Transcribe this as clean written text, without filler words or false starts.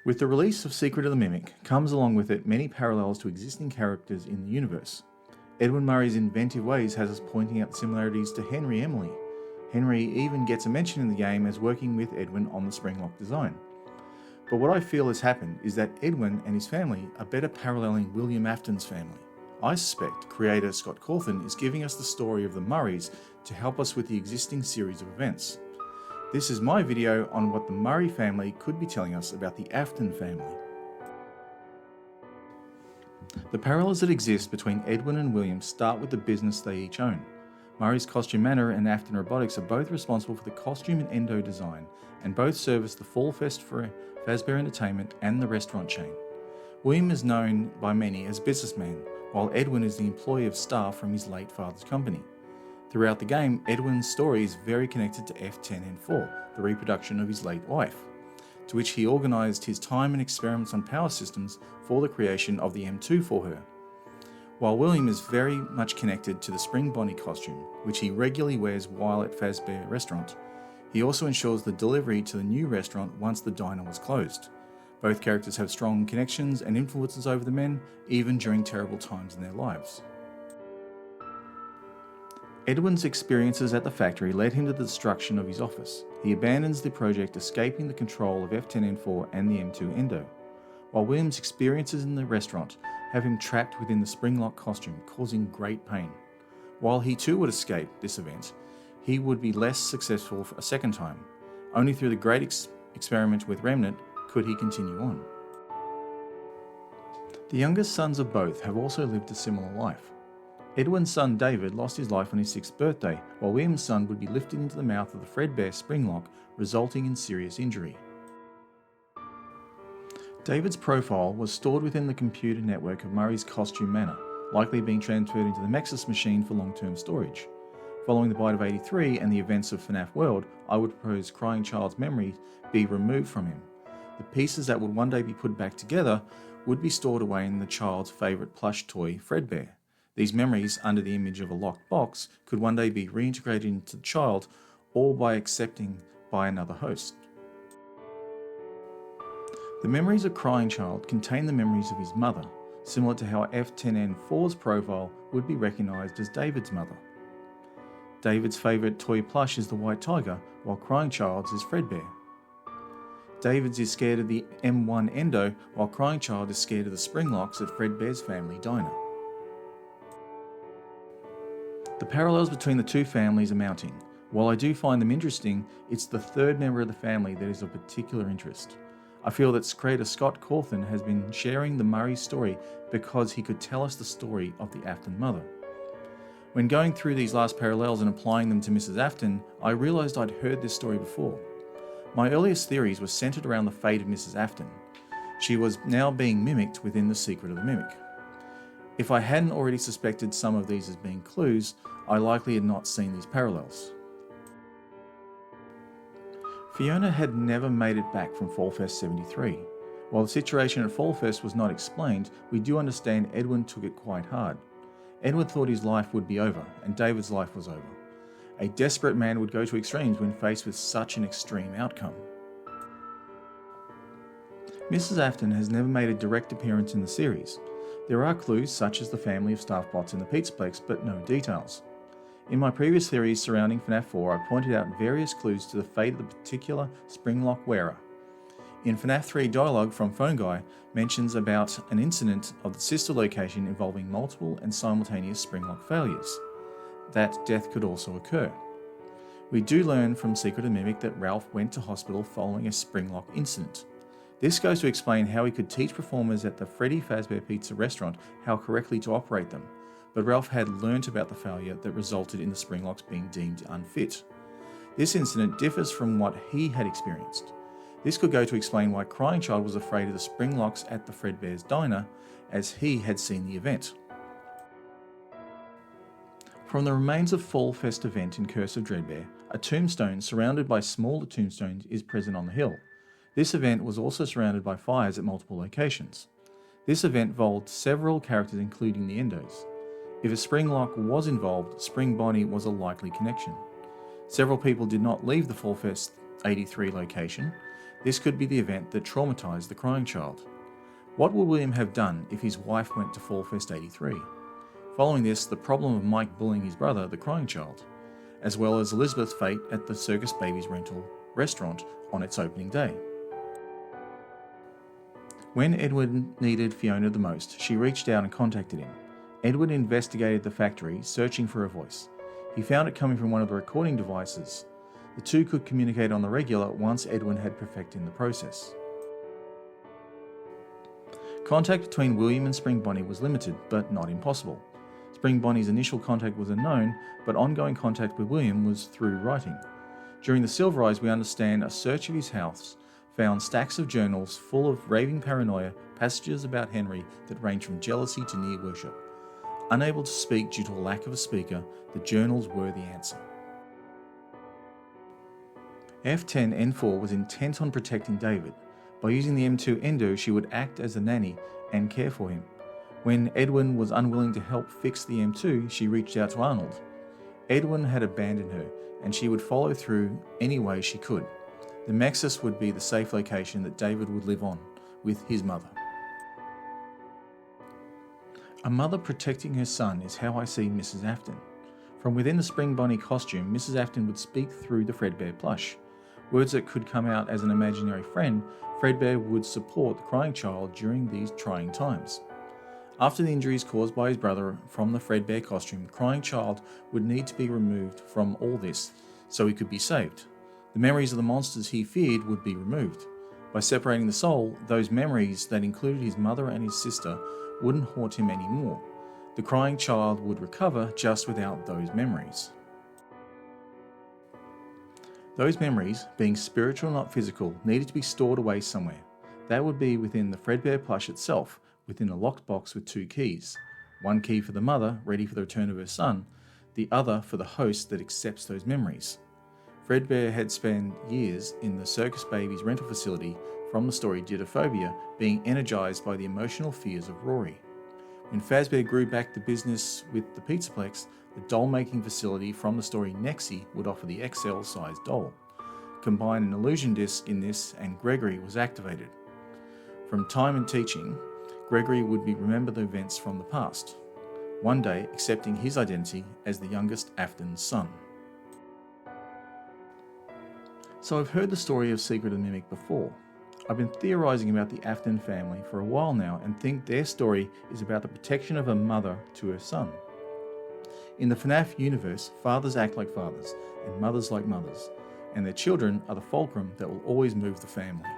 With the release of Secret of the Mimic comes along with it many parallels to existing characters in the universe. Edwin Murray's inventive ways has us pointing out similarities to Henry Emily. Henry even gets a mention in the game as working with Edwin on the Springlock design. But what I feel has happened is that Edwin and his family are better paralleling William Afton's family. I suspect creator Scott Cawthon is giving us the story of the Murrays to help us with the existing series of events. This is my video on what the Murray family could be telling us about the Afton family. The parallels that exist between Edwin and William start with the business they each own. Murray's Costume Manor and Afton Robotics are both responsible for the costume and endo design, and both service the Fall Fest for Fredbear Entertainment and the restaurant chain. William is known by many as businessman, while Edwin is the employee of staff from his late father's company. Throughout the game, Edwin's story is very connected to F10N4, the reproduction of his late wife, to which he organised his time and experiments on power systems for the creation of the M2 for her. While William is very much connected to the Spring Bonnie costume, which he regularly wears while at Fredbear restaurant, he also ensures the delivery to the new restaurant once the diner was closed. Both characters have strong connections and influences over the men, even during terrible times in their lives. Edwin's experiences at the factory led him to the destruction of his office. He abandons the project, escaping the control of F10N4 and the M2 Endo, while William's experiences in the restaurant have him trapped within the Springlock costume, causing great pain. While he too would escape this event, he would be less successful for a second time. Only through the great experiment with Remnant could he continue on. The youngest sons of both have also lived a similar life. Edwin's son David lost his life on his 6th birthday, while William's son would be lifted into the mouth of the Fredbear Springlock, resulting in serious injury. David's profile was stored within the computer network of Murray's Costume Manor, likely being transferred into the Mexus machine for long-term storage. Following the bite of 83 and the events of FNAF World, I would propose Crying Child's memory be removed from him. The pieces that would one day be put back together would be stored away in the child's favourite plush toy, Fredbear. These memories, under the image of a locked box, could one day be reintegrated into the child, or by accepting by another host. The memories of Crying Child contain the memories of his mother, similar to how F10N4's profile would be recognised as David's mother. David's favourite toy plush is the White Tiger, while Crying Child's is Fredbear. David's is scared of the M1 Endo, while Crying Child is scared of the Springlocks at Fredbear's family diner. The parallels between the two families are mounting. While I do find them interesting, it's the third member of the family that is of particular interest. I feel that creator Scott Cawthon has been sharing the Murray story because he could tell us the story of the Afton mother. When going through these last parallels and applying them to Mrs. Afton, I realised I'd heard this story before. My earliest theories were centred around the fate of Mrs. Afton. She was now being mimicked within the Secret of the Mimic. If I hadn't already suspected some of these as being clues, I likely had not seen these parallels. Fiona had never made it back from Fall Fest 73. While the situation at Fall Fest was not explained, we do understand Edwin took it quite hard. Edwin thought his life would be over, and David's life was over. A desperate man would go to extremes when faced with such an extreme outcome. Mrs. Afton has never made a direct appearance in the series. There are clues such as the family of staff bots in the Pizzaplex, but no details. In my previous theories surrounding FNAF 4, I pointed out various clues to the fate of the particular Springlock wearer. In FNAF 3, dialogue from Phone Guy mentions about an incident of the sister location involving multiple and simultaneous Springlock failures. That death could also occur. We do learn from Secret of the Mimic that Ralph went to hospital following a Springlock incident. This goes to explain how he could teach performers at the Freddy Fazbear Pizza restaurant how correctly to operate them, but Ralph had learnt about the failure that resulted in the Springlocks being deemed unfit. This incident differs from what he had experienced. This could go to explain why Crying Child was afraid of the Springlocks at the Fredbear's diner, as he had seen the event. From the remains of Fall Fest event in Curse of Dreadbear, a tombstone surrounded by smaller tombstones is present on the hill. This event was also surrounded by fires at multiple locations. This event involved several characters including the Endos. If a Springlock was involved, Spring Bonnie was a likely connection. Several people did not leave the Fall Fest 83 location. This could be the event that traumatised the crying child. What would William have done if his wife went to Fall Fest 83? Following this, the problem of Mike bullying his brother, the crying child, as well as Elizabeth's fate at the Circus Babies rental restaurant on its opening day. When Edwin needed Fiona the most, she reached out and contacted him. Edwin investigated the factory, searching for a voice. He found it coming from one of the recording devices. The two could communicate on the regular once Edwin had perfected the process. Contact between William and Spring Bonnie was limited, but not impossible. Spring Bonnie's initial contact was unknown, but ongoing contact with William was through writing. During the Silver Eyes, we understand a search of his house found stacks of journals full of raving paranoia, passages about Henry that range from jealousy to near worship. Unable to speak due to a lack of a speaker, the journals were the answer. F10N4 was intent on protecting David. By using the M2 Endo, she would act as a nanny and care for him. When Edwin was unwilling to help fix the M2, she reached out to Arnold. Edwin had abandoned her, and she would follow through any way she could. The Mexus would be the safe location that David would live on, with his mother. A mother protecting her son is how I see Mrs. Afton. From within the Spring Bonnie costume, Mrs. Afton would speak through the Fredbear plush. Words that could come out as an imaginary friend, Fredbear would support the crying child during these trying times. After the injuries caused by his brother from the Fredbear costume, the crying child would need to be removed from all this so he could be saved. The memories of the monsters he feared would be removed. By separating the soul, those memories that included his mother and his sister wouldn't haunt him anymore. The crying child would recover just without those memories. Those memories, being spiritual not physical, needed to be stored away somewhere. That would be within the Fredbear plush itself, within a locked box with two keys. One key for the mother, ready for the return of her son, the other for the host that accepts those memories. Fredbear had spent years in the Circus Babies rental facility from the story Didophobia, being energised by the emotional fears of Rory. When Fazbear grew back the business with the Pizzaplex, the doll-making facility from the story Nexie would offer the XL-sized doll. Combine an illusion disc in this and Gregory was activated. From time and teaching, Gregory would remember the events from the past, one day accepting his identity as the youngest Afton's son. So I've heard the story of Secret of the Mimic before. I've been theorising about the Afton family for a while now and think their story is about the protection of a mother to her son. In the FNAF universe, fathers act like fathers and mothers like mothers, and their children are the fulcrum that will always move the family.